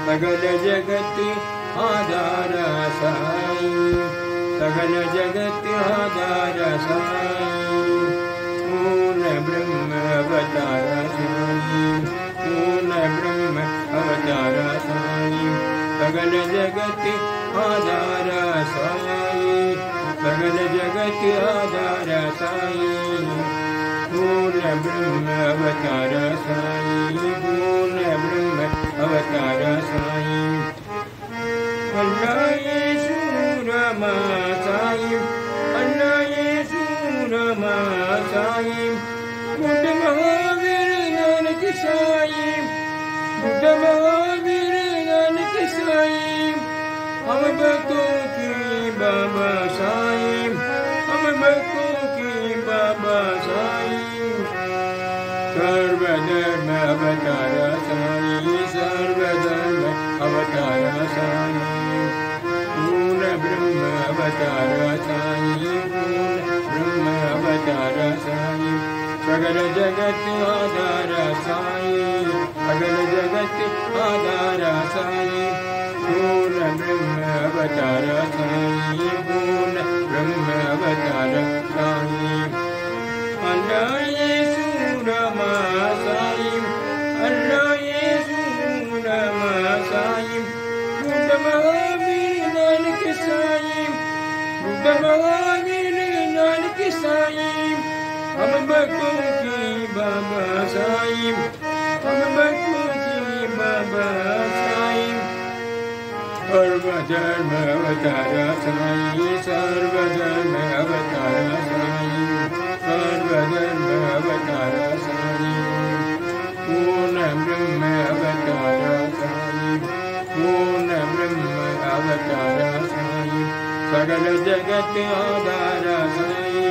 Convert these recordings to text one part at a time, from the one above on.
सकल जगत आधार साई, सकल जगत आधार साई। पूर्ण ब्रह्म अवतार साई, पूर्ण ब्रह्म अवतार साई, सकल जगत आधार साई, सकल जगत आधार साई। पूर्ण ब्रह्म अवतार साई, पूर्ण ब्रह्म अवतार साई। अल्लाह येशू रमा साई, अल्लाह येशू रमा साई। बुद्ध महावीर नानक साई, बुद्ध महावीर नानक साई। हम भक्तों की बाबा साई, हम भक्तों की बाबा साई। सर्वधर्म अवतार साई, सर्वधर्म अवतार साई। पूर्ण ब्रह्म अवतार साई, पूर्ण ब्रह्म अवतार साई। सकल जगत आधार साई, सकल जगत आधार साई। पूर्ण ब्रह्म अवतार साई, पूर्ण ब्रह्म अवतार साई। अल्लाह येशू रमा साई, अल्लाह येशू रमा साई। बुद्ध महावीर नानक साई, बुद्ध महावीर नानक साई। हम भक्तों की बाबा साई, हम भक्तों की बाबा साई। सर्वधर्म अवतार साई, सर्वधर्म अवतार साई, सर्वधर्म अवतार साई। पूर्ण ब्रह्म अवतार साई, पूर्ण ब्रह्म अवतार साई। सकल जगत आधार साई,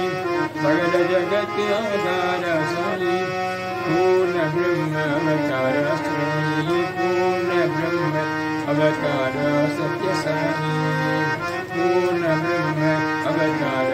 सकल जगत आधार साई। पूर्ण ब्रह्म अवतार साई, पूर्ण ब्रह्म अवतार सत्य साई। पूर्ण ब्रह्म अवतार